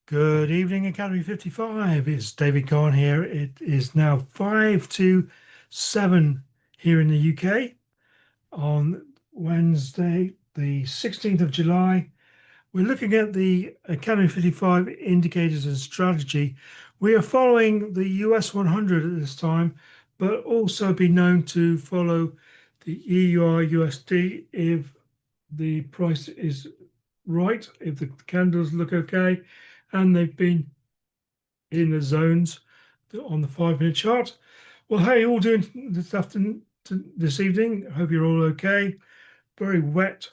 Good evening, Academy 55. It's David Kahn here. It is now 5 to 7 here in the UK on Wednesday, the 16th of July. We're looking at the Academy 55 indicators and strategy. We are following the US 100 at this time, but also be known to follow the EUR USD if the price is right, if the candles look okay, and they've been in the zones on the 5 minute chart. Well, how are you all doing this afternoon, this evening? I hope you're all okay. Very wet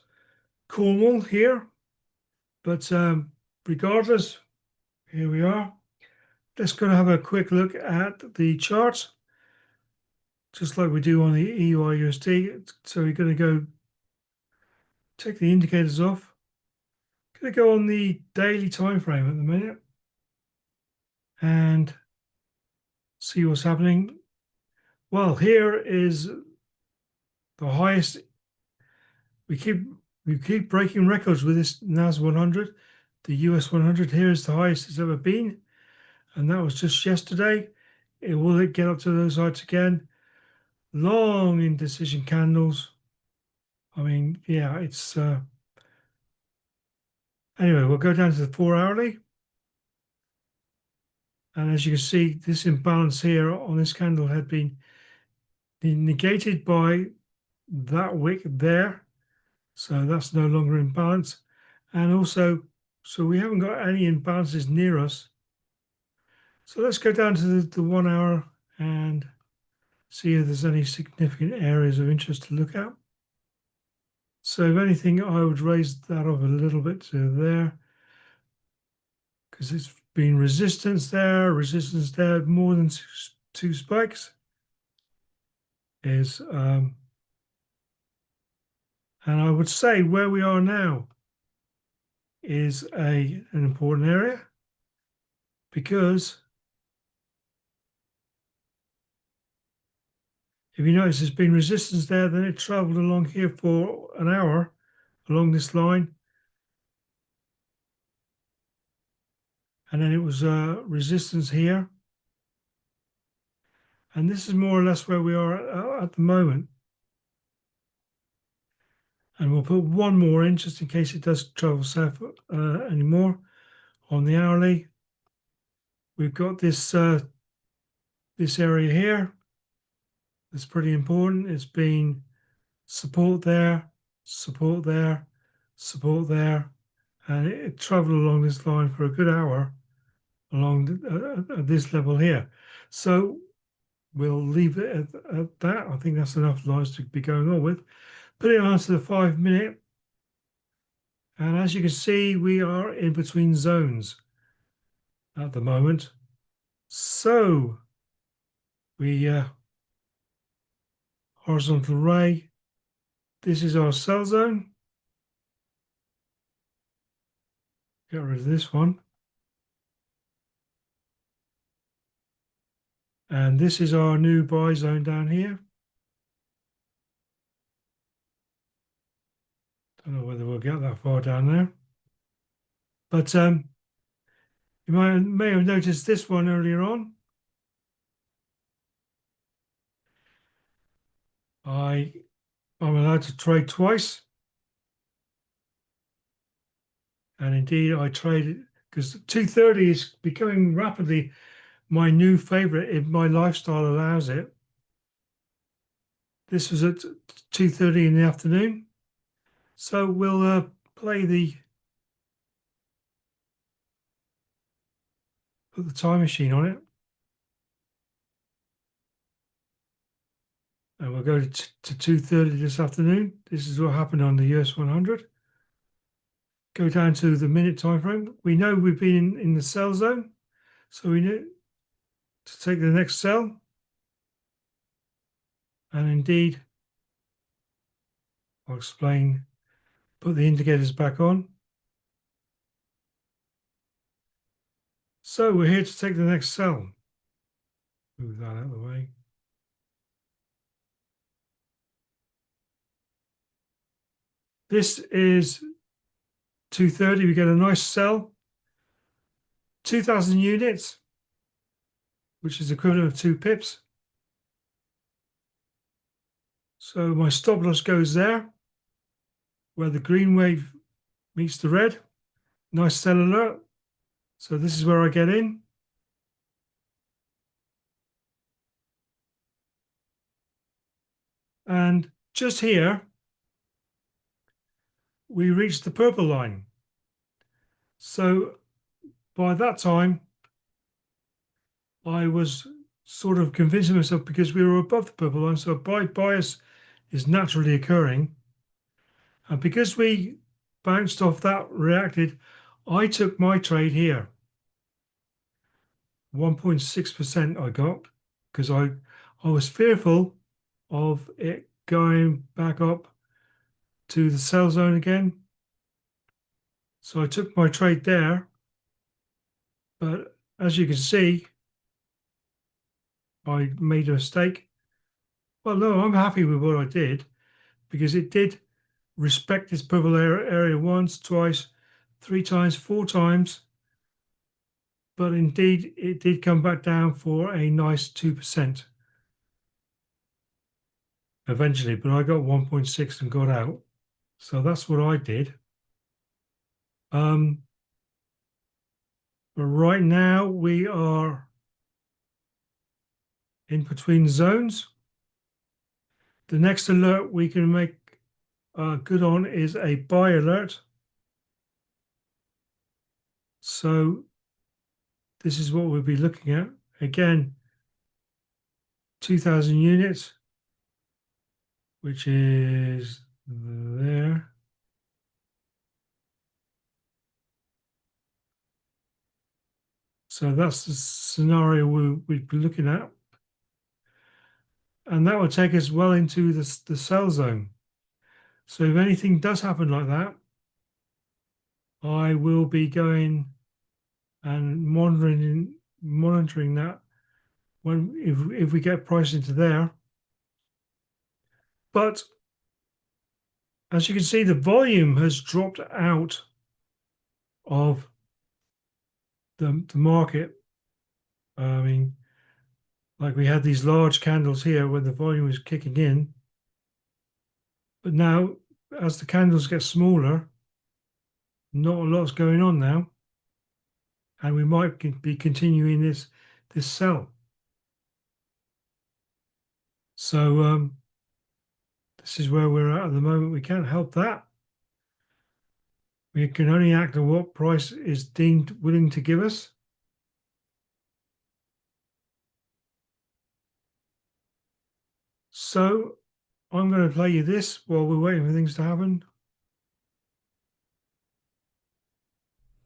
Cornwall here, but regardless, here we are. Let's go and have a quick look at the charts, just like we do on the EURUSD. So we're going to go take the indicators off. Going to go on the daily time frame at the minute and see what's happening. Well, here is the highest. We keep breaking records with this NAS100. The US 100 here is the highest it's ever been, and that was just yesterday. Will it get up to those heights again? Long indecision candles. I mean, yeah, it's anyway. We'll go down to the 4 hourly, and as you can see, this imbalance here on this candle had been negated by that wick there. So that's no longer in balance. And also, so we haven't got any imbalances near us. So let's go down to the 1 hour and see if there's any significant areas of interest to look at. So if anything, I would raise that up a little bit to there, because it's been resistance there, more than two spikes is, and I would say where we are now is an important area, because if you notice there's been resistance there, then it traveled along here for an hour along this line, and then it was resistance here, and this is more or less where we are at the moment. And we'll put one more in just in case it does travel south anymore. On the hourly, we've got this this area here. That's pretty important. It's been support there, support there, support there, and it traveled along this line for a good hour along this level here. So we'll leave it at that. I think that's enough lines to be going on with. Put it on to the 5 minute. And as you can see, we are in between zones at the moment. So we horizontal ray, this is our sell zone. Get rid of this one. And this is our new buy zone down here. Don't know whether we'll get that far down there. But you may have noticed this one earlier on. I'm allowed to trade twice. And indeed, I traded because 230 is becoming rapidly my new favorite if my lifestyle allows it. This was at 2:30 in the afternoon. So we'll put the time machine on it. And we'll go to 2:30 this afternoon. This is what happened on the US 100. Go down to the minute time frame. We know we've been in the sell zone, so we need to take the next sell. And indeed, I'll explain, put the indicators back on. So we're here to take the next sell. Move that out of the way. This is 2:30. We get a nice sell. 2,000 units, which is equivalent of 2 pips. So my stop loss goes there, where the green wave meets the red. Nice sell alert. So this is where I get in. And just here, we reach the purple line. So by that time, I was sort of convincing myself, because we were above the purple line, so buy bias is naturally occurring. And because we bounced off that, reacted, I took my trade here. 1.6% I got, because I was fearful of it going back up to the sell zone again. So I took my trade there. But as you can see, I made a mistake. Well, no, I'm happy with what I did, because it did respect this purple area once, twice, 3 times, 4 times. But indeed, it did come back down for a nice 2% eventually. But I got 1.6 and got out. So that's what I did. But right now we are in between zones. The next alert we can make good on is a buy alert. So this is what we'll be looking at. Again, 2,000 units, which is there. So that's the scenario we'd be looking at. And that will take us well into the sell zone. So if anything does happen like that, I will be going and monitoring that when if we get price into there. But as you can see, the volume has dropped out of the market. I mean, like we had these large candles here when the volume was kicking in. But now, as the candles get smaller, not a lot's going on now. And we might be continuing this sell. So this is where we're at the moment. We can't help that. We can only act on what price is deemed willing to give us. So I'm going to play you this while we're waiting for things to happen.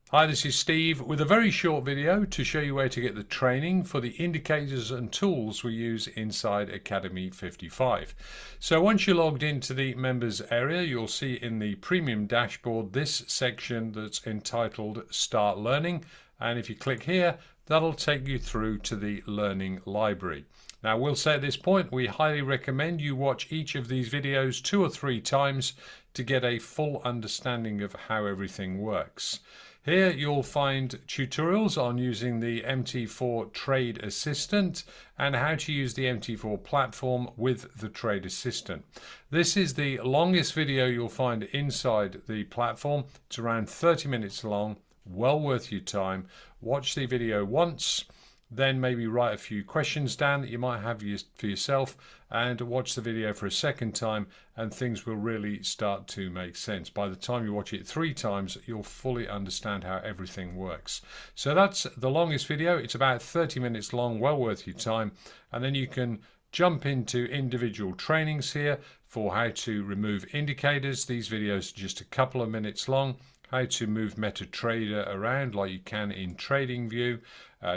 Hi, this is Steve with a very short video to show you where to get the training for the indicators and tools we use inside Academy 55. So once you're logged into the members area, you'll see in the premium dashboard this section that's entitled Start Learning. And if you click here, that'll take you through to the learning library. Now, we'll say at this point, we highly recommend you watch each of these videos 2 or 3 times to get a full understanding of how everything works. Here you'll find tutorials on using the MT4 Trade Assistant and how to use the MT4 platform with the Trade Assistant. This is the longest video you'll find inside the platform. It's around 30 minutes long, well worth your time. Watch the video once, then maybe write a few questions down that you might have for yourself, and watch the video for a second time, and things will really start to make sense. By the time you watch it 3 times, you'll fully understand how everything works. So that's the longest video. It's about 30 minutes long, well worth your time. And then you can jump into individual trainings here for how to remove indicators. These videos are just a couple of minutes long. How to move MetaTrader around like you can in TradingView,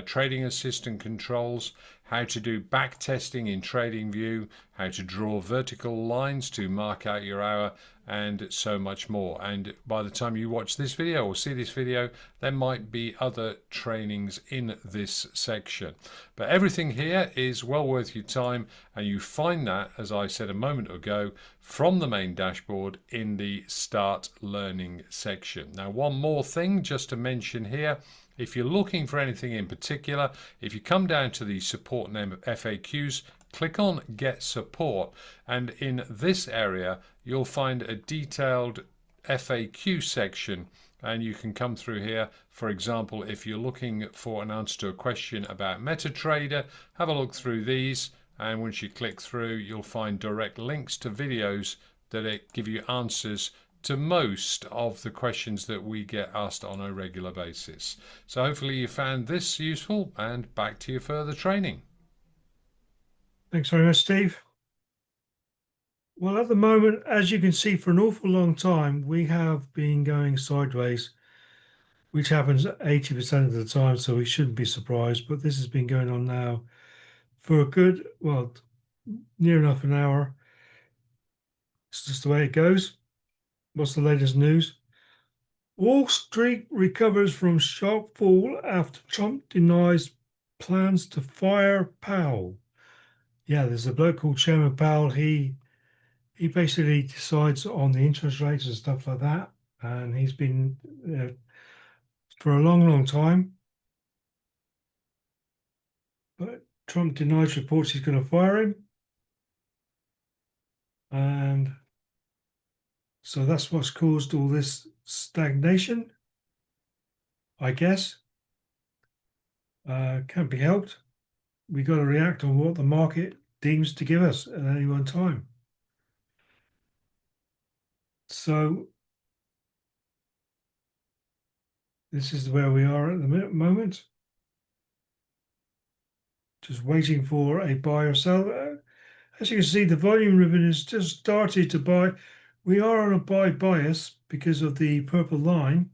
Trading Assistant controls, how to do back testing in TradingView, how to draw vertical lines to mark out your hour, and so much more. And by the time you watch this video or see this video, there might be other trainings in this section. But everything here is well worth your time, and you find that, as I said a moment ago, from the main dashboard in the Start Learning section. Now, one more thing just to mention here. If you're looking for anything in particular, if you come down to the support name of FAQs, click on Get Support, and in this area you'll find a detailed FAQ section, and you can come through here. For example, if you're looking for an answer to a question about MetaTrader, have a look through these, and once you click through you'll find direct links to videos that give you answers to most of the questions that we get asked on a regular basis. So hopefully you found this useful, and back to your further training. Thanks very much, Steve. Well, at the moment, as you can see, for an awful long time, we have been going sideways, which happens 80% of the time, so we shouldn't be surprised. But this has been going on now for a good, well, near enough an hour. It's just the way it goes. What's the latest news? Wall Street recovers from sharp fall after Trump denies plans to fire Powell. Yeah, there's a bloke called Chairman Powell. He basically decides on the interest rates and stuff like that, and he's been for a long, long time. But Trump denies reports he's going to fire him, and so that's what's caused all this stagnation, I guess. Can't be helped. We got to react on what the market deems to give us at any one time. So this is where we are at the moment. Just waiting for a buy or sell. As you can see, the volume ribbon has just started to buy. We are on a buy bias because of the purple line.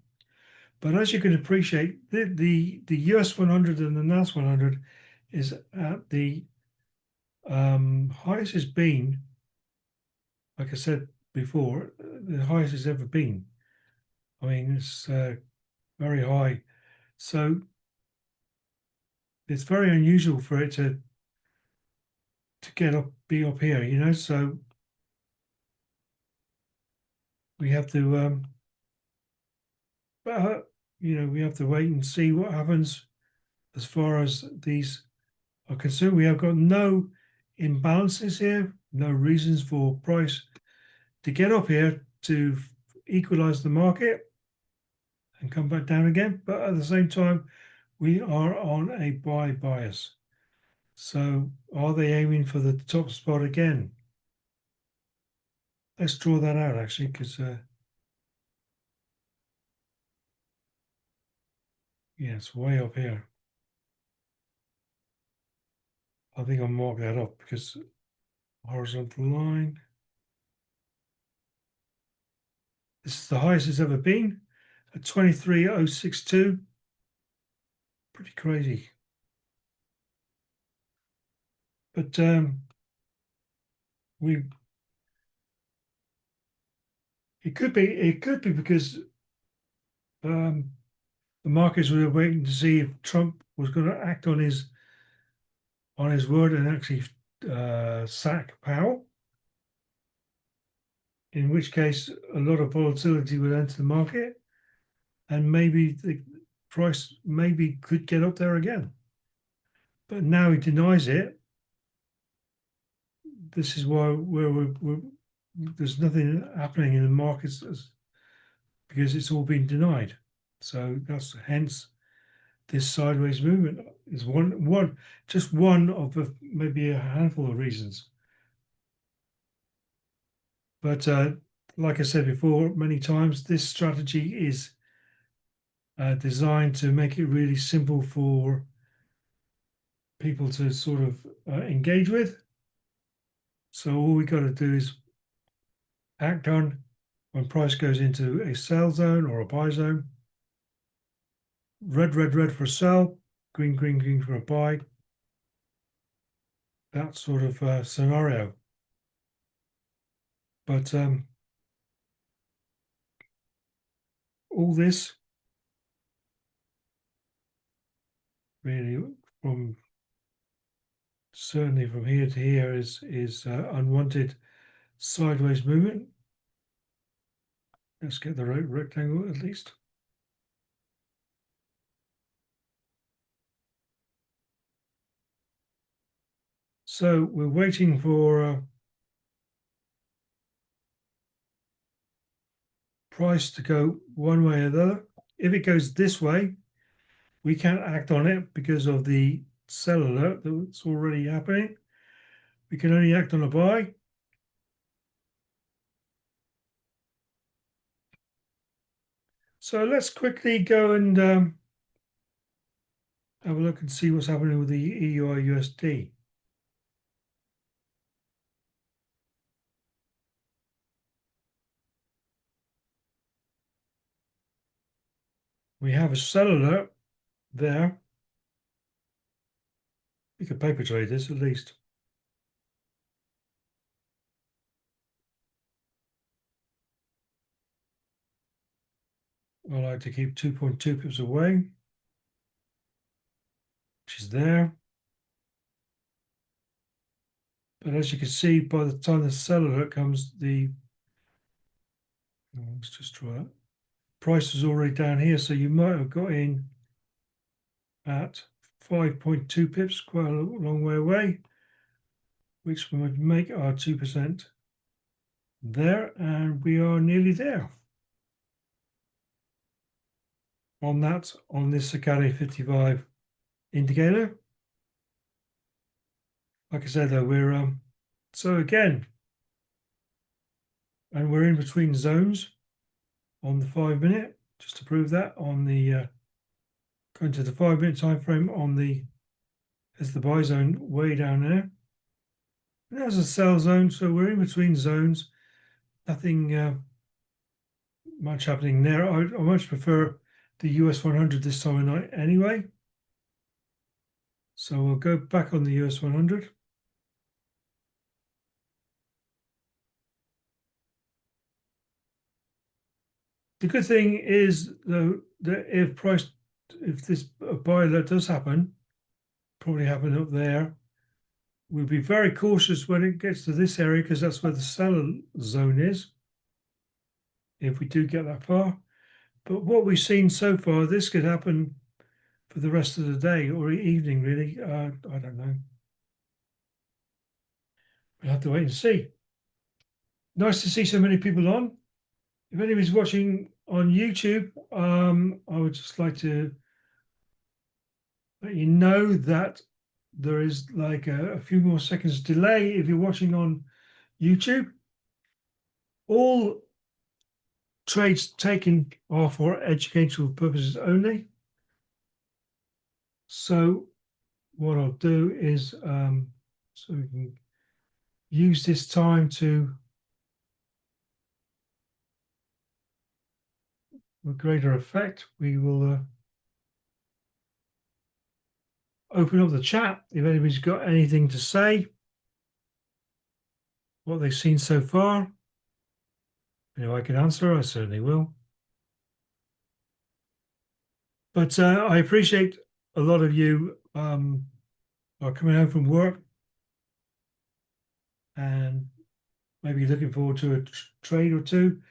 But as you can appreciate, the US 100 and the NAS100 is at the highest it's been, like I said before, the highest it's ever been. I mean, it's very high. So it's very unusual for it to get up, be up here, you know. So we have to, you know, we have to wait and see what happens as far as these are concerned. We have got no imbalances here, no reasons for price to get up here to equalize the market and come back down again. But at the same time, we are on a buy bias. So are they aiming for the top spot again? Let's draw that out actually, because yeah, it's way up here. I think I'll mark that up because horizontal line. This is the highest it's ever been at 23,062. Pretty crazy. But it could be because the markets were waiting to see if Trump was going to act on his word and actually sack Powell. In which case, a lot of volatility would enter the market, and maybe the price maybe could get up there again. But now he denies it. This is why there's nothing happening in the markets because it's all been denied. So that's hence this sideways movement is just one of maybe a handful of reasons. But like I said before, many times, this strategy is designed to make it really simple for people to sort of engage with. So all we got to do is act on when price goes into a sell zone or a buy zone. Red, red, red for sell, green, green, green for a buy. That sort of scenario. But all this really certainly from here to here is unwanted sideways movement. Let's get the right rectangle at least. So we're waiting for price to go one way or the other. If it goes this way, we can't act on it because of the sell alert that's already happening. We can only act on a buy. So let's quickly go and have a look and see what's happening with the EUR/USD. We have a sell alert there. We could paper trade this at least. I like to keep 2.2 pips away, which is there. But as you can see, by the time the sell alert comes, let's just try it. Price is already down here, so you might have got in at 5.2 pips, quite a long way away, which would make our 2% there, and we are nearly there on that, on this Academy 55 indicator. Like I said, though, we're so again, and we're in between zones on the 5 minute, just to prove that on the going to the 5 minute time frame on the as the buy zone way down there. And there's a sell zone, so we're in between zones. Nothing much happening there. I much prefer the US 100 this time of night anyway. So we'll go back on the US 100. The good thing is, though, that if this buy alert does happen, probably happen up there, we'll be very cautious when it gets to this area because that's where the seller zone is, if we do get that far. But what we've seen so far, this could happen for the rest of the day or evening, really. I don't know. We'll have to wait and see. Nice to see so many people on. If anybody's watching on YouTube, I would just like to let you know that there is like a few more seconds delay if you're watching on YouTube. All trades taken are for educational purposes only. So what I'll do is, so we can use this time to with greater effect, we will open up the chat if anybody's got anything to say, what they've seen so far. If I can answer, I certainly will. But I appreciate a lot of you are coming home from work and maybe looking forward to a trade or two,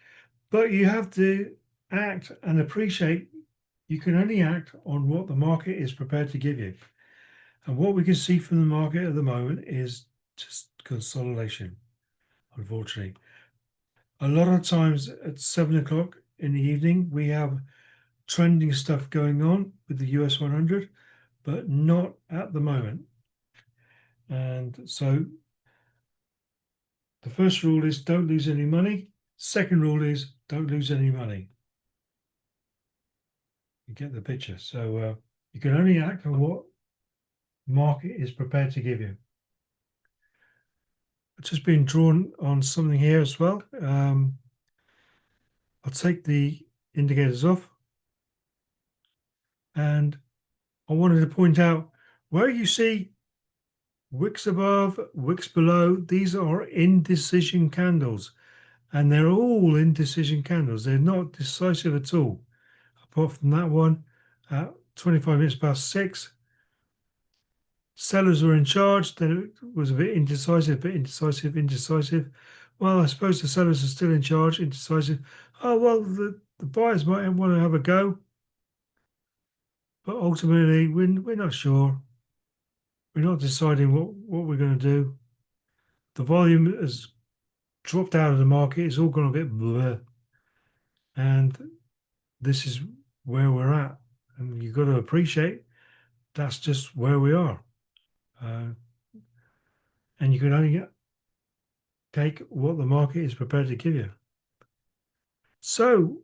but you have to act and appreciate you can only act on what the market is prepared to give you. And what we can see from the market at the moment is just consolidation, unfortunately. A lot of times at 7 o'clock in the evening, we have trending stuff going on with the US 100, but not at the moment. And so the first rule is don't lose any money. Second rule is don't lose any money. You get the picture. So you can only act on what market is prepared to give you. I've just been drawn on something here as well. I'll take the indicators off. And I wanted to point out where you see wicks above, wicks below, these are indecision candles. And they're all indecision candles. They're not decisive at all. Apart from that one, at 25 minutes past 6, sellers were in charge. Then it was a bit indecisive, indecisive. Well, I suppose the sellers are still in charge, indecisive. Oh, well, the buyers might want to have a go. But ultimately, we're not sure. We're not deciding what we're going to do. The volume has dropped out of the market. It's all gone a bit blur. And this is where we're at. And you've got to appreciate that's just where we are. And you can only take what the market is prepared to give you. So,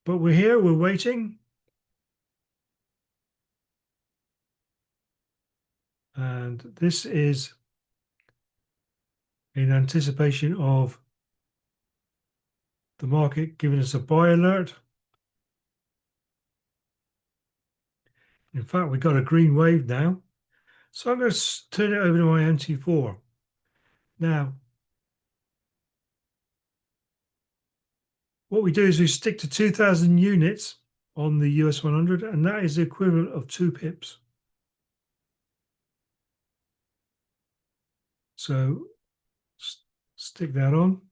but we're here, we're waiting. And this is in anticipation of the market giving us a buy alert. In fact, we've got a green wave now. So I'm going to turn it over to my MT4. Now, what we do is we stick to 2,000 units on the US 100, and that is the equivalent of 2 pips. So stick that on.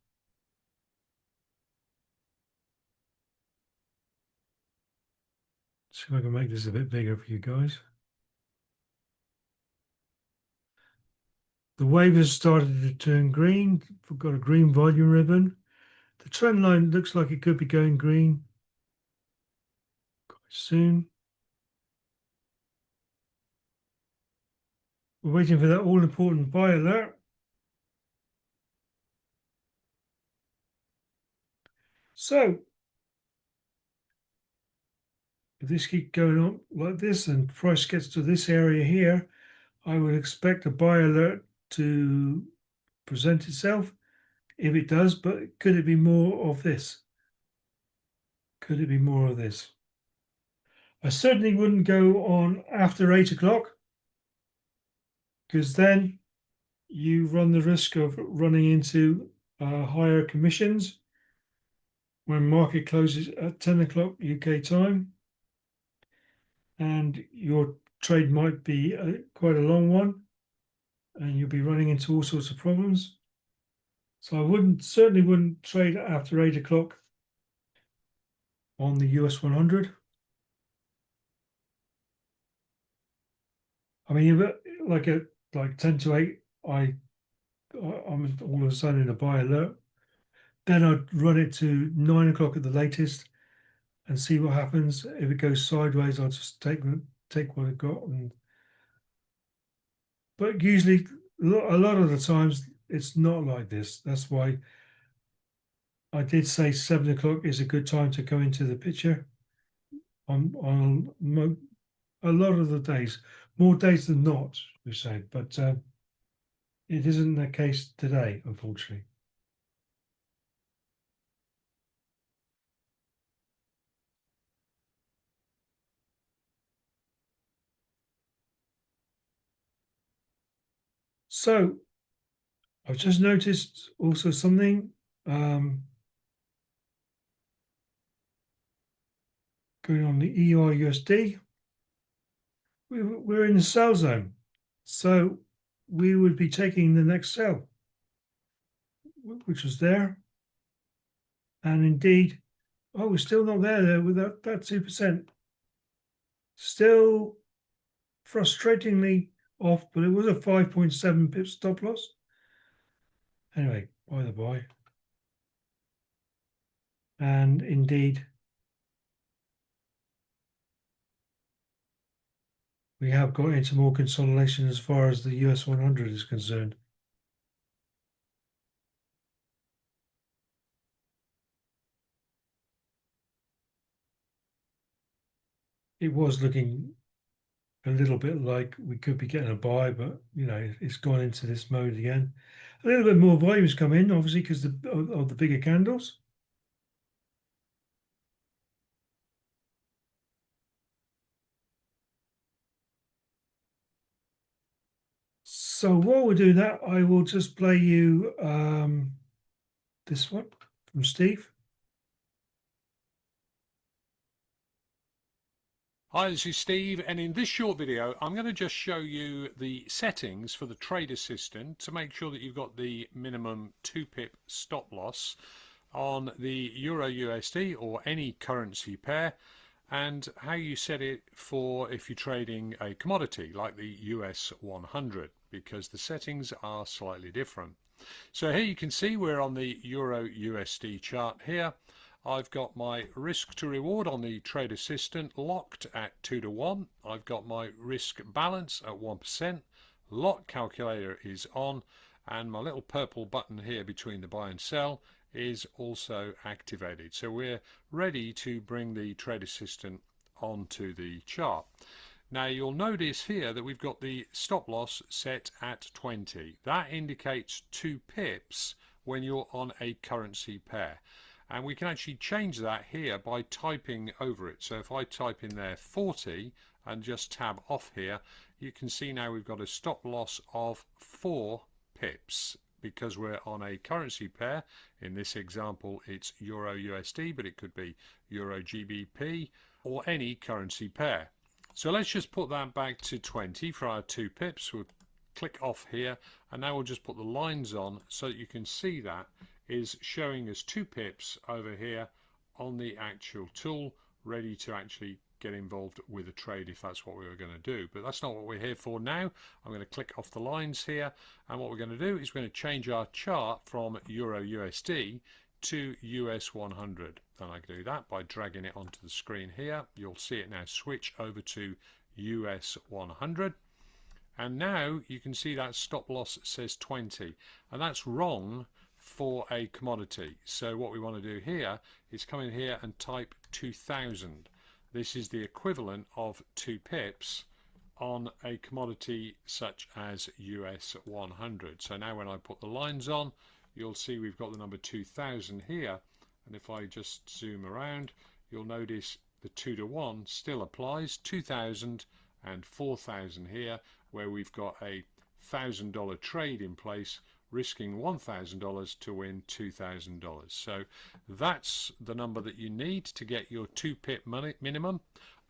See if I can make this a bit bigger for you guys. The wave has started to turn green. We've got a green volume ribbon. The trend line looks like it could be going green quite soon. We're waiting for that all-important buy alert. So, if this keeps going on like this and price gets to this area here, I would expect a buy alert to present itself. If it does, but could it be more of this? Could it be more of this? I certainly wouldn't go on after 8 o'clock, because then you run the risk of running into higher commissions when market closes at 10 o'clock UK time, and your trade might be quite a long one, and you'll be running into all sorts of problems. So I certainly wouldn't trade after 8 o'clock on the US 100. I mean, like at like 10 to 8, I'm all of a sudden in a buy alert. Then I'd run it to 9 o'clock at the latest and see what happens. If it goes sideways, I'll just take what it got. But usually, a lot of the times, it's not like this. That's why I did say 7 o'clock is a good time to go into the picture on a lot of the days, more days than not, we say. But it isn't the case today, unfortunately. So I've just noticed also something going on the EURUSD. We're in the sell zone, so we would be taking the next sell, which was there, and indeed, oh, we're still not there with that 2%. Still frustratingly off, but it was a 5.7 pip stop loss. Anyway, by the by. And indeed, we have got into more consolidation as far as the US 100 is concerned. It was looking a little bit like we could be getting a buy, but it's gone into this mode again. A little bit more volumes come in, obviously, because of the bigger candles. So while we're doing that, I will just play you this one from Steve. Hi, this is Steve, and in this short video I'm going to just show you the settings for the Trade Assistant to make sure that you've got the minimum 2 pip stop loss on the Euro USD or any currency pair, and how you set it for if you're trading a commodity like the US 100, because the settings are slightly different. So here you can see we're on the Euro USD chart here. I've got my risk to reward on the trade assistant locked at 2 to 1. I've got my risk balance at 1%. Lot calculator is on, and my little purple button here between the buy and sell is also activated. So we're ready to bring the trade assistant onto the chart. Now you'll notice here that we've got the stop loss set at 20. That indicates 2 pips when you're on a currency pair. And we can actually change that here by typing over it. So if I type in there 40 and just tab off here, you can see now we've got a stop loss of 4 pips because we're on a currency pair. In this example it's Euro USD, but it could be Euro GBP or any currency pair. So let's just put that back to 20 for our 2 pips. We'll click off here, and now we'll just put the lines on so that you can see that is showing us 2 pips over here on the actual tool, ready to actually get involved with a trade if that's what we were going to do. But that's not what we're here for now. I'm going to click off the lines here, and what we're going to do is we're going to change our chart from Euro USD to US 100. And I can do that by dragging it onto the screen here. You'll see it now switch over to US 100. And now you can see that stop loss says 20, and that's wrong for a commodity. So what we want to do here is come in here and type 2000. This is the equivalent of 2 pips on a commodity such as US 100. So now when I put the lines on, you'll see we've got the number 2000 here, and if I just zoom around, you'll notice the 2 to 1 still applies, 2000 and 4000 here, where we've got a $1,000 trade in place, risking $1,000 to win $2,000. So that's the number that you need to get your 2 pip minimum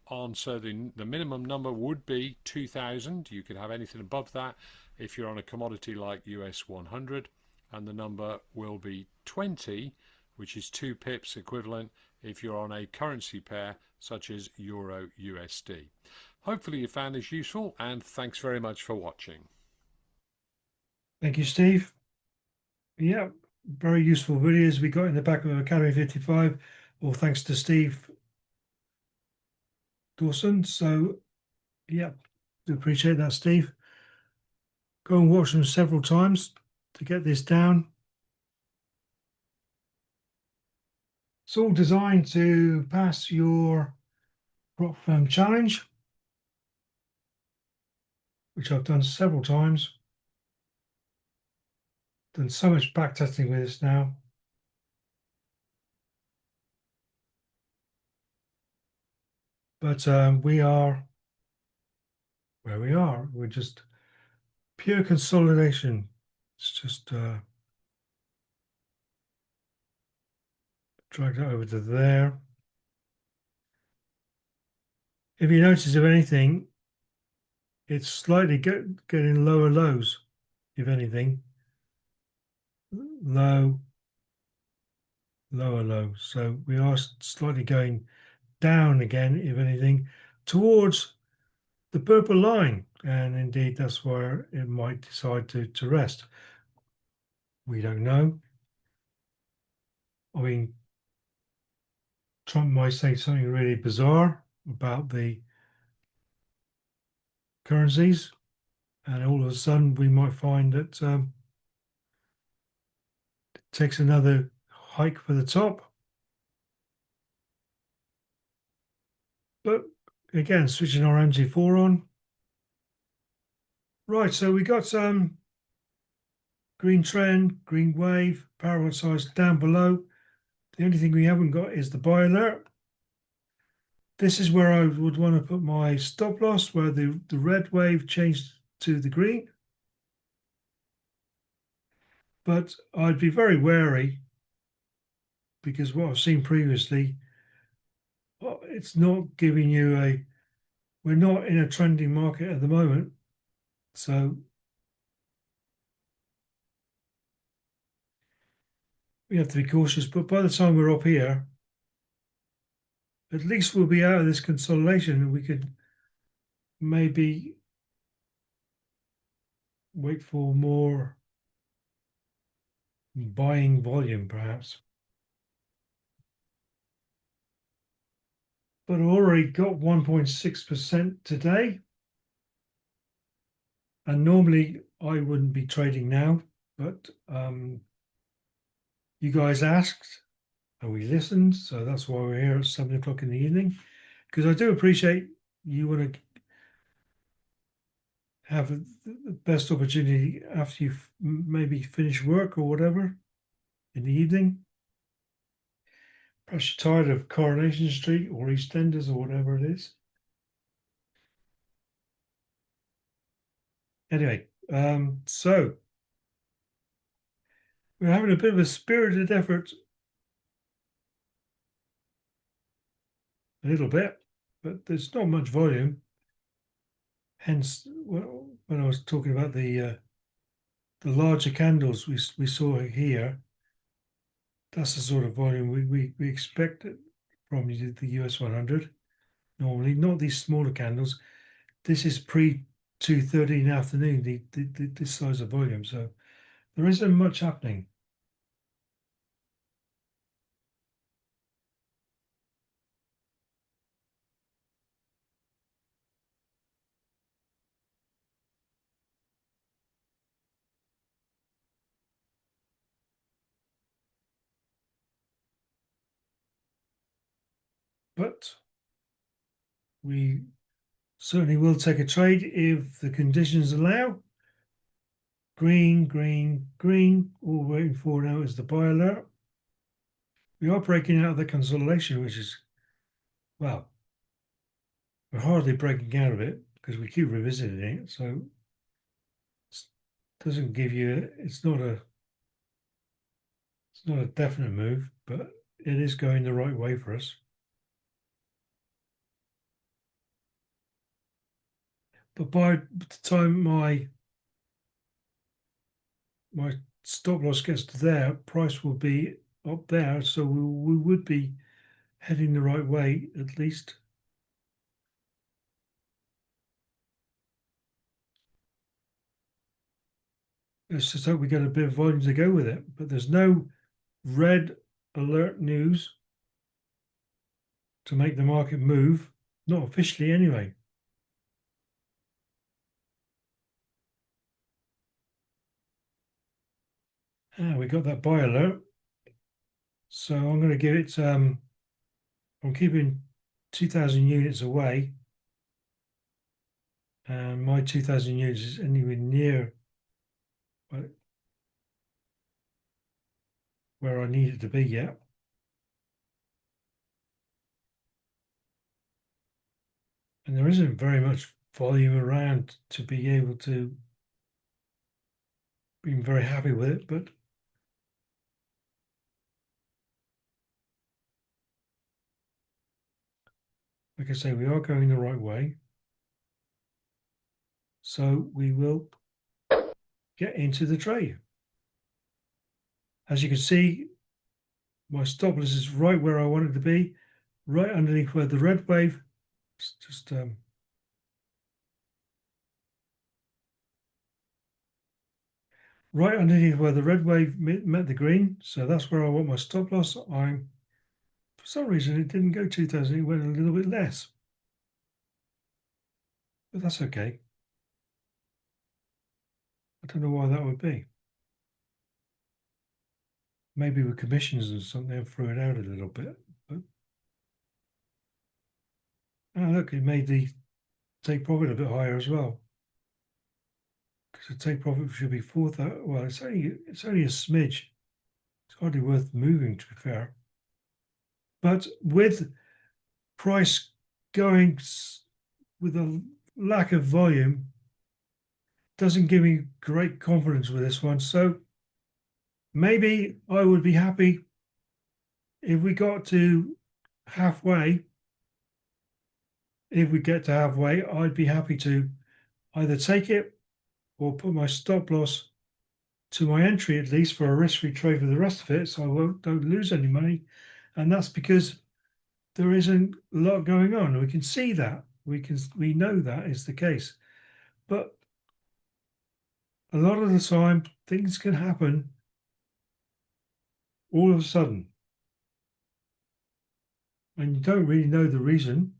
on. So the minimum number would be 2000. You could have anything above that if you're on a commodity like US 100, and the number will be 20, which is 2 pips equivalent if you're on a currency pair such as Euro USD. Hopefully you found this useful, and thanks very much for watching. Thank you, Steve. Yeah, very useful videos we got in the back of Academy 55, all thanks to Steve Dawson. So yeah, do appreciate that, Steve. Go and watch them several times to get this down. It's all designed to pass your prop firm challenge, which I've done several times. Done so much back testing with this now. But we are where we are. We're just pure consolidation. It's just drag that over to there. If you notice, if anything, it's slightly getting lower lows, if anything. Low, lower low. So we are slightly going down again, if anything, towards the purple line. And indeed, that's where it might decide to rest. We don't know. I mean, Trump might say something really bizarre about the currencies, and all of a sudden we might find that it takes another hike for the top. But again, switching our MT4 on. Right, so we got green trend, green wave, parallel size down below. The only thing we haven't got is the buy alert. This is where I would want to put my stop loss, where the red wave changed to the green. But I'd be very wary, because what I've seen previously, it's not giving you we're not in a trending market at the moment. So we have to be cautious. But by the time we're up here, at least we'll be out of this consolidation and we could maybe wait for more buying volume, perhaps. But I've already got 1.6% today. And normally I wouldn't be trading now, but you guys asked and we listened. So that's why we're here at 7 o'clock in the evening, because I do appreciate you want to have the best opportunity after you've maybe finished work or whatever in the evening. Perhaps you're tired of Coronation Street or EastEnders or whatever it is. Anyway, so we're having a bit of a spirited effort, a little bit, but there's not much volume. Hence, when I was talking about the larger candles we saw here, that's the sort of volume we expect from the US 100. Normally, not these smaller candles. This is pre 2:30 in the afternoon. This size of volume, so there isn't much happening. But we certainly will take a trade if the conditions allow. Green, green, green. All we're waiting for now is the buy alert. We are breaking out of the consolidation, which is, well, we're hardly breaking out of it because we keep revisiting it. So it doesn't give you, it's not a definite move, but it is going the right way for us. But by the time my stop loss gets to there, price will be up there, so we would be heading the right way at least. Let's just hope we get a bit of volume to go with it. But there's no red alert news to make the market move, not officially anyway. We got that buy alert. So I'm going to give it, I'm keeping 2,000 units away. And my 2,000 units is anywhere near where I need it to be yet. And there isn't very much volume around to be able to be very happy with it, but like I say, we are going the right way. So we will get into the trade. As you can see, my stop loss is right where I want it to be, right underneath where the red wave, just right underneath where the red wave met the green. So that's where I want my stop loss. For some reason, it didn't go 2,000, it went a little bit less. But that's okay. I don't know why that would be. Maybe with commissions and something, I threw it out a little bit. But oh, look, it made the take profit a bit higher as well. Because the take profit should be 4,000. Well, it's only a smidge. It's hardly worth moving, to be fair. But with price going with a lack of volume, doesn't give me great confidence with this one. So maybe I would be happy if we got to halfway. If we get to halfway, I'd be happy to either take it or put my stop loss to my entry, at least for a risk-free trade for the rest of it, so I don't lose any money. And that's because there isn't a lot going on. We can see that. We know that is the case. But a lot of the time things can happen all of a sudden. And you don't really know the reason.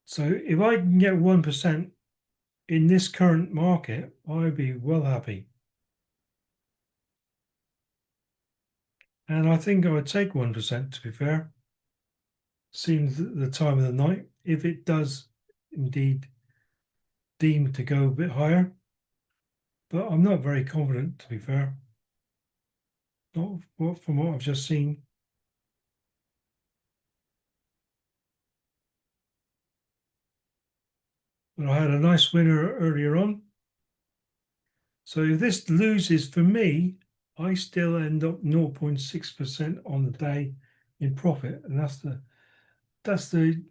So if I can get 1% in this current market, I'd be well happy. And I think I would take 1%, to be fair. Seems the time of the night, if it does indeed deem to go a bit higher. But I'm not very confident, to be fair. Not from what I've just seen. But I had a nice winner earlier on. So if this loses for me, I still end up 0.6% on the day in profit. And that's the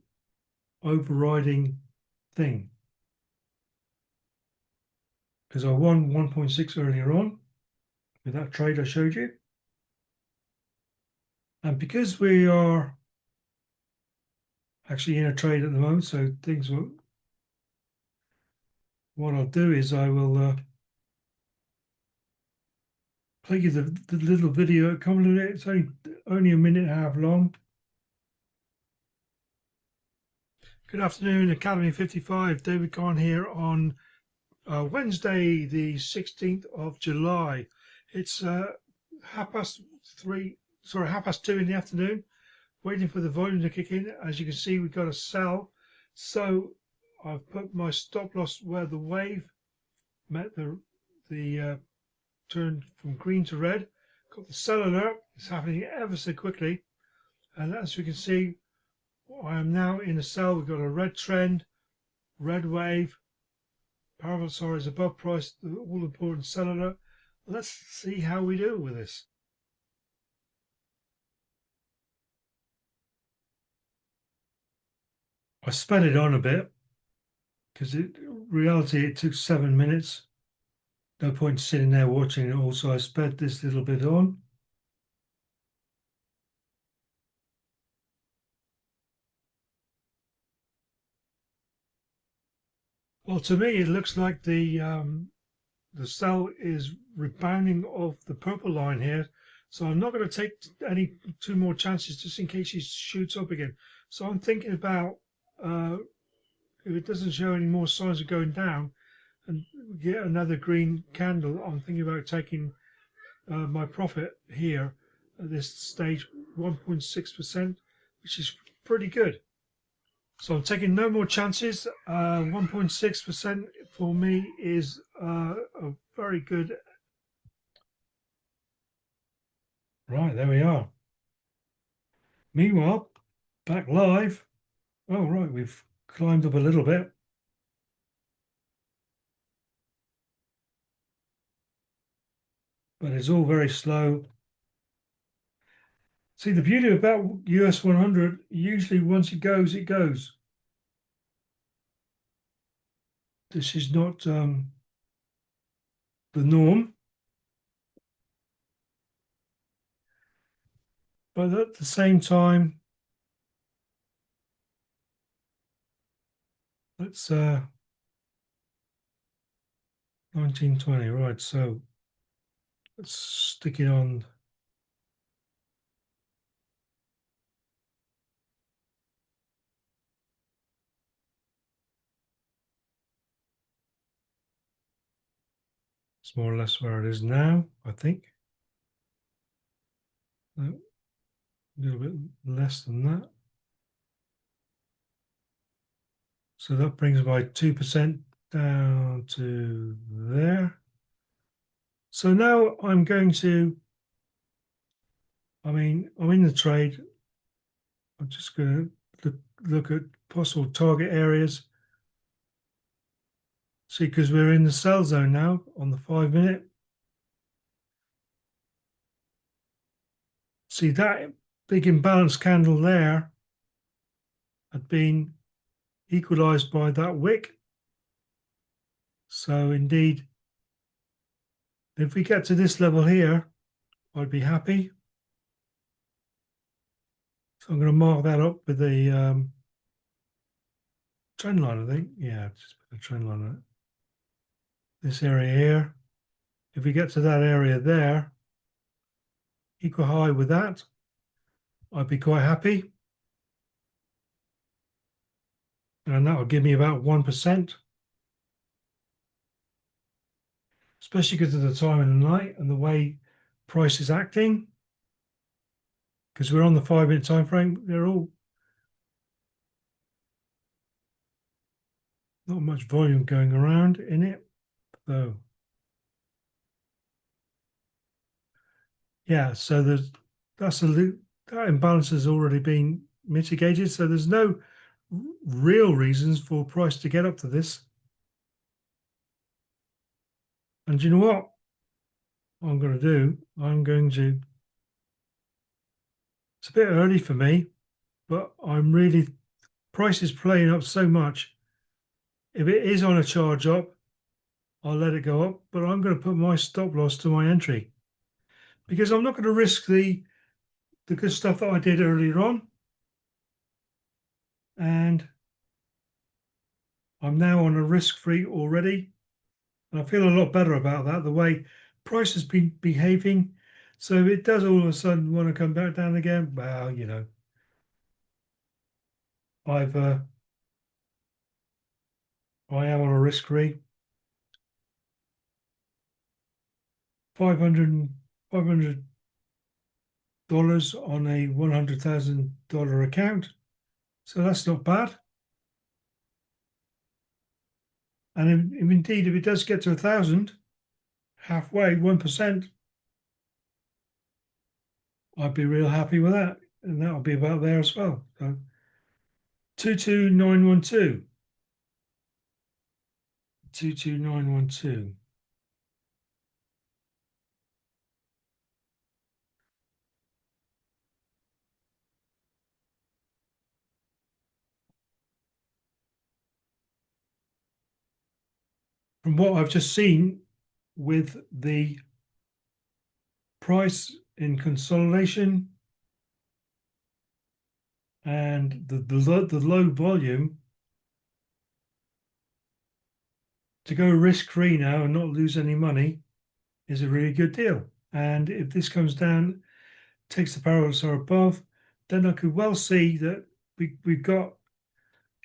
overriding thing. Because I won 1.6 earlier on with that trade I showed you. And because we are actually in a trade at the moment, so things will, what I'll do is I will play you the little video. It's only a minute and a half long. Good afternoon, Academy 55. David Kahn here on Wednesday, the 16th of July. It's 2:30 in the afternoon. Waiting for the volume to kick in. As you can see, we've got a sell. So I've put my stop loss where the wave met the turned from green to red. Got the sell alert. It's happening ever so quickly. And as you can see, I am now in a sell. We've got a red trend, red wave. Powerful SAR is above price, the all important sell alert. Let's see how we do with this. I sped it on a bit because in reality it took 7 minutes. No point sitting there watching it all, so I sped this little bit on. Well, to me, it looks like the sell is rebounding off the purple line here. So I'm not going to take two more chances just in case she shoots up again. So I'm thinking about if it doesn't show any more signs of going down and get another green candle, I'm thinking about taking my profit here at this stage, 1.6%, which is pretty good. So I'm taking no more chances. 1.6% for me is a very good. Right, there we are. Meanwhile, back live. Oh, right, we've climbed up a little bit. But it's all very slow. See, the beauty about US 100, usually once it goes, it goes. This is not the norm. But at the same time, let's 1920, right, so let's stick it on. It's more or less where it is now, I think. No, a little bit less than that. So that brings my 2% down to there. So now I'm going to, I'm in the trade. I'm just going to look at possible target areas. See, because we're in the sell zone now on the 5 minute. See, that big imbalance candle there had been equalized by that wick. So indeed, if we get to this level here, I'd be happy. So I'm going to mark that up with a trend line, I think. Yeah, just put a trend line on it. This area here. If we get to that area there, equal high with that, I'd be quite happy. And that will give me about 1%, especially because of the time of the night and the way price is acting. Because we're on the 5-minute time frame, they're all not much volume going around in it, though. Yeah, so that imbalance has already been mitigated. So there's no real reasons for price to get up to this. And you know what I'm going to do? It's a bit early for me, but price is playing up so much. If it is on a charge up, I'll let it go up, but I'm going to put my stop loss to my entry because I'm not going to risk the good stuff that I did earlier on. And I'm now on a risk-free already. And I feel a lot better about that, the way price has been behaving. So if it does all of a sudden want to come back down again, well, I am on a risk-free. 500 dollars on a $100,000 account. So that's not bad. And indeed, if it does get to 1,000, halfway, 1%, I'd be real happy with that. And that'll be about there as well. So 22912. 22912. From what I've just seen with the price in consolidation and the low volume, to go risk-free now and not lose any money is a really good deal. And if this comes down, takes the parallel SAR above, then I could well see that we've got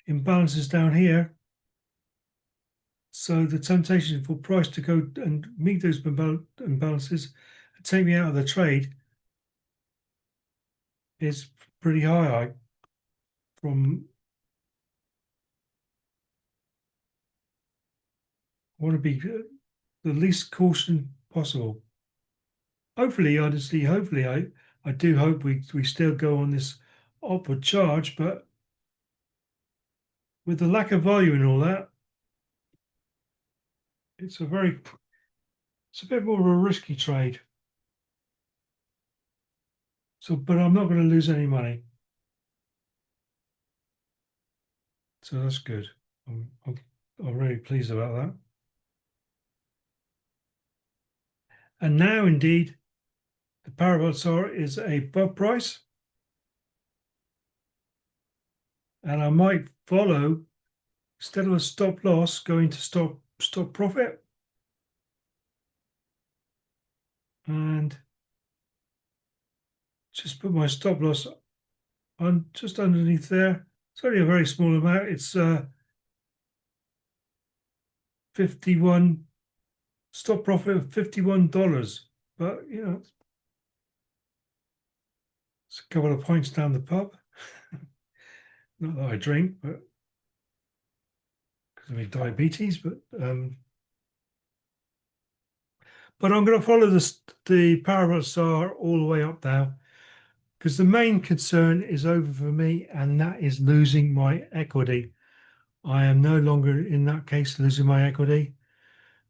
imbalances down here. So the temptation for price to go and meet those imbalances and take me out of the trade is pretty high. I want to be the least caution possible. Hopefully, honestly, I do hope we still go on this upward charge, but with the lack of volume and all that, it's a bit more of a risky trade. So, but I'm not going to lose any money. So that's good. I'm really pleased about that. And now, indeed, the parabolic SAR is a above price. And I might follow, instead of a stop loss, going to stop profit. And just put my stop loss on just underneath there. It's only a very small amount. It's 51, stop profit of $51. But it's a couple of points down the pub. Not that I drink, but because of my diabetes, but I'm going to follow the parabolic SAR all the way up now, because the main concern is over for me, and that is losing my equity. I am no longer, in that case, losing my equity.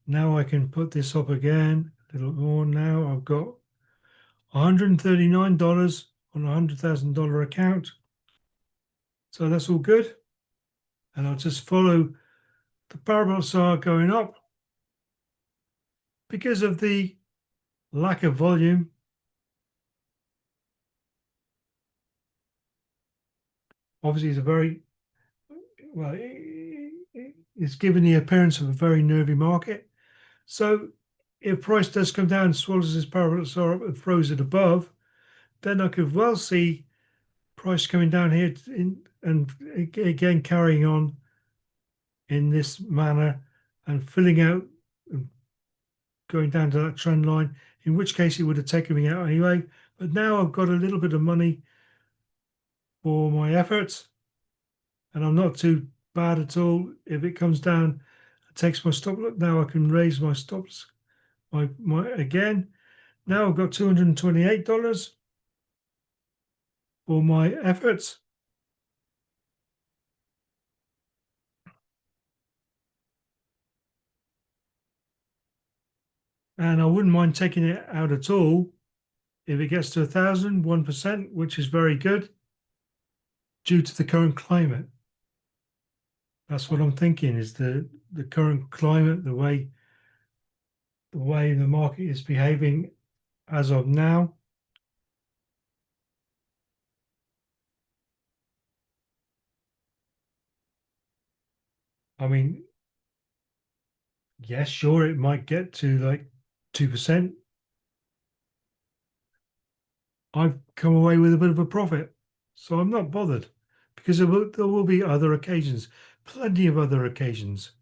Now I can put this up again a little more. Now I've got $139 on a $100,000 account. So that's all good. and I'll just follow the parabolic SAR going up. Because of the lack of volume, obviously it's a very, well, it's given the appearance of a very nervy market. So if price does come down and swallows this parabolic SAR up and throws it above, then I could well see price coming down here and again carrying on in this manner and filling out and going down to that trend line, in which case it would have taken me out anyway. But now I've got a little bit of money for my efforts, and I'm not too bad at all. If it comes down, it takes my stop loss. Now I can raise my stops my again. Now I've got $228 for my efforts. And I wouldn't mind taking it out at all if it gets to 1,000, 1%, which is very good due to the current climate. That's what I'm thinking, is the current climate, the way the market is behaving as of now. I mean, yes, sure, it might get to like 2%. I've come away with a bit of a profit, so I'm not bothered, because there will be other occasions, plenty of other occasions.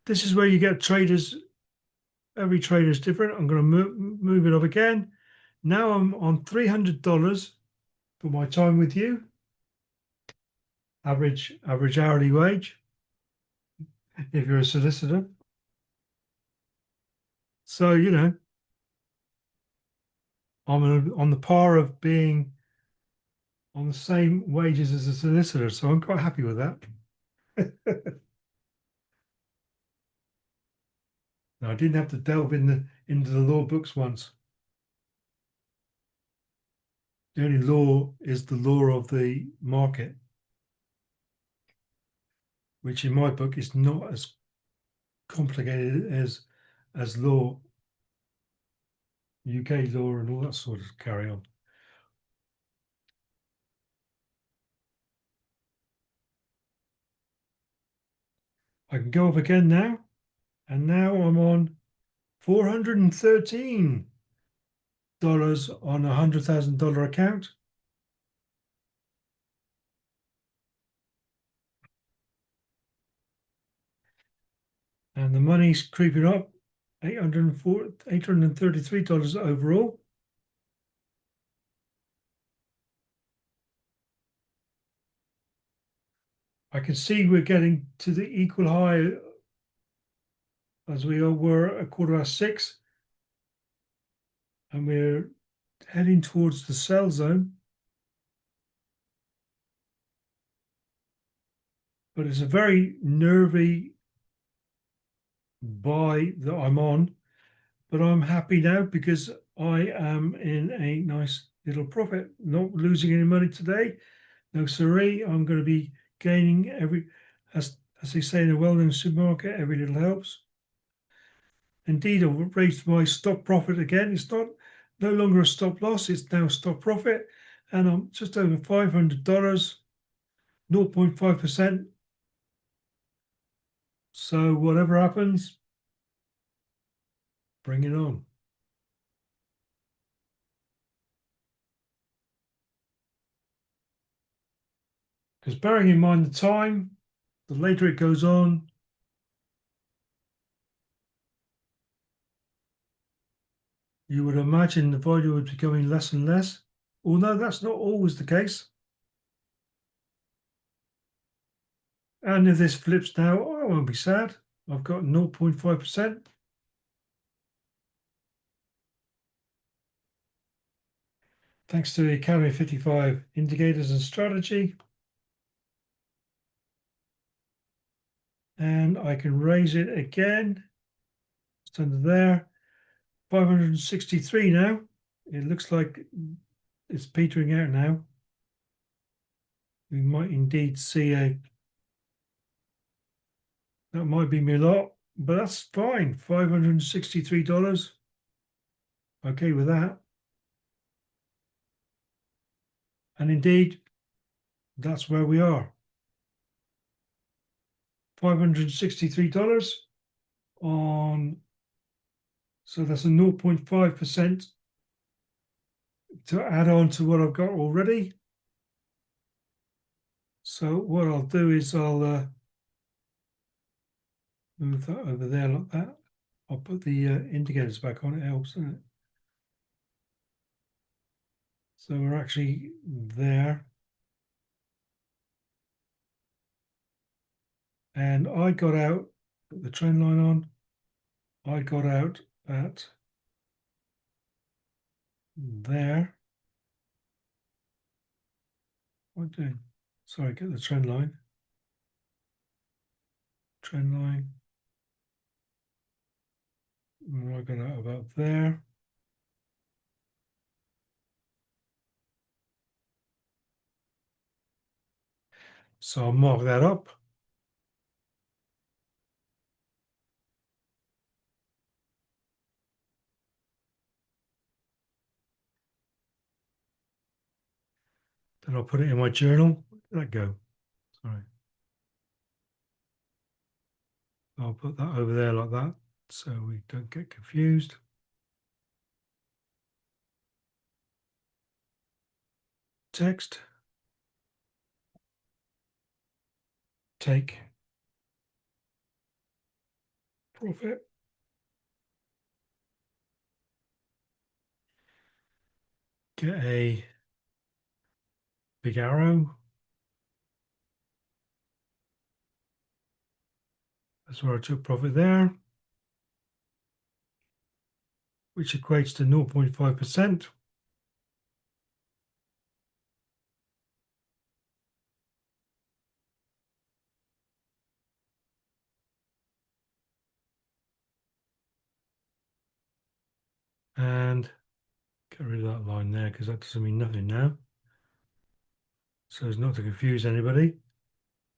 This is where you get traders. Every trader is different. I'm going to move it up again. Now I'm on $300 for my time with you. Average hourly wage if you're a solicitor. So, you know, I'm on the par of being on the same wages as a solicitor. So I'm quite happy with that. No, I didn't have to delve into the law books once. The only law is the law of the market, which in my book is not as complicated as law, UK law and all that sort of carry on. I can go up again now, and now I'm on $413 on a $100,000 account. And the money's creeping up, $833 overall. I can see we're getting to the equal high as we were at 6:15, and we're heading towards the sell zone. But it's a very nervy buy that I'm on, but I'm happy now because I am in a nice little profit, not losing any money today. No siree, I'm going to be gaining as they say in a well-known supermarket, every little helps. Indeed, I've raised my stop profit again. It's no longer a stop loss, it's now stop profit, and I'm just over $500, 0.5%. So whatever happens, bring it on. Because bearing in mind the time, the later it goes on, you would imagine the volume would be becoming less and less. Although that's not always the case. And if this flips now, I won't be sad. I've got 0.5%. Thanks to the Academy 55 indicators and strategy. And I can raise it again. It's under there. 563 now. It looks like it's petering out now. We might indeed see that might be me lot, but that's fine. $563. Okay with that. And indeed, that's where we are. $563 on, so that's a 0.5% to add on to what I've got already. So what I'll do is I'll move that over there like that. I'll put the indicators back on, it helps, doesn't it? So we're actually there. And I got out, put the trend line on, I got out at there. What am I doing? Sorry, get the trend line. Trend line. And I got out about there. So I'll mark that up. Then I'll put it in my journal. Where did that go? Sorry. I'll put that over there like that so we don't get confused. Text. Take. Profit. Get a big arrow. That's where I took profit there, which equates to 0.5%. And get rid of that line there because that doesn't mean nothing now. So as not to confuse anybody.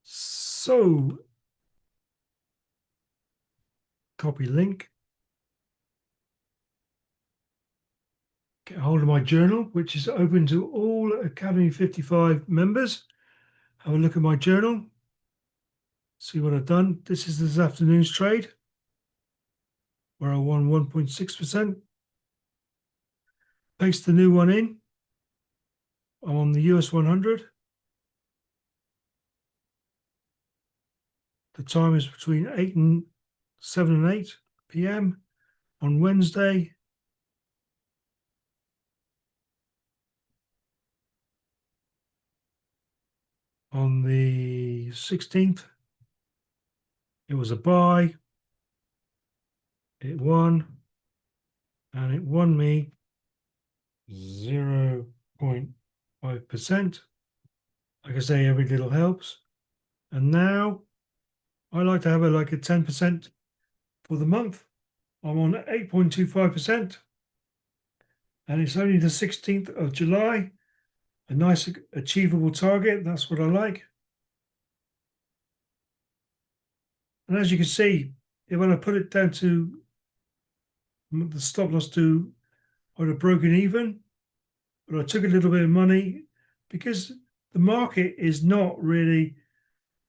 So copy link. Get a hold of my journal, which is open to all Academy 55 members. Have a look at my journal. See what I've done. This is this afternoon's trade where I won 1.6%. Paste the new one in. I'm on the US 100. The time is between 7 and 8 p.m. on Wednesday. On the 16th, it was a buy. It won. And it won me 0.5%. Like I say, every little helps. And now I like to have like a 10% for the month. I'm on 8.25%. And it's only the 16th of July. A nice achievable target. That's what I like. And as you can see, when I put it down to the stop loss to, I would have broken even. But I took a little bit of money because the market is not really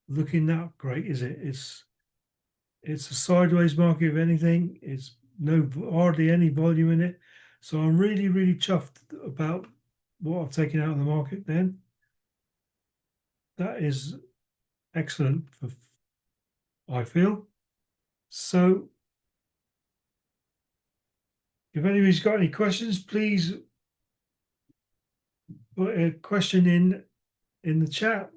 looking that great, is it? It's a sideways market, if anything. It's hardly any volume in it. So I'm really, really chuffed about what I've taken out of the market then. That is excellent, I feel. So if anybody's got any questions, please put a question in the chat.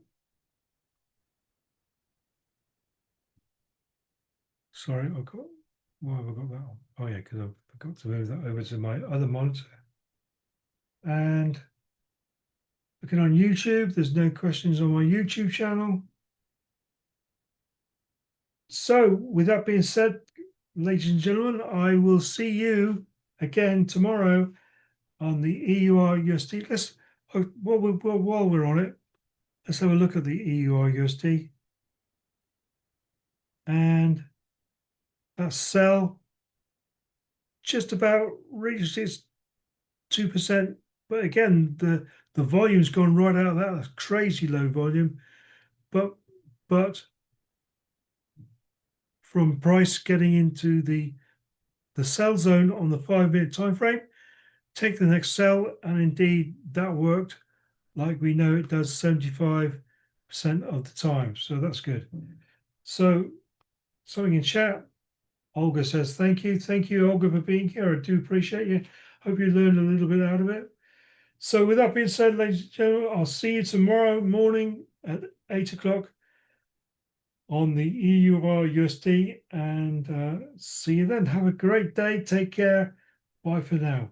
Sorry, why have I got that on? Oh yeah, because I forgot to move that over to my other monitor. And looking on YouTube, there's no questions on my YouTube channel. So with that being said, ladies and gentlemen, I will see you again tomorrow on the EUR USD. Let's while we're on it, let's have a look at the EUR USD, and that sell just about reached its 2%, but again the volume's gone right out of that. That's crazy low volume, but from price getting into the sell zone on the 5-minute time frame, take the next sell, and indeed that worked like we know it does 75% of the time. So that's good. So something in chat. Olga says, thank you, Olga, for being here. I do appreciate you. Hope you learned a little bit out of it. So with that being said, ladies and gentlemen, I'll see you tomorrow morning at 8 o'clock on the EUR USD, and see you then. Have a great day. Take care. Bye for now.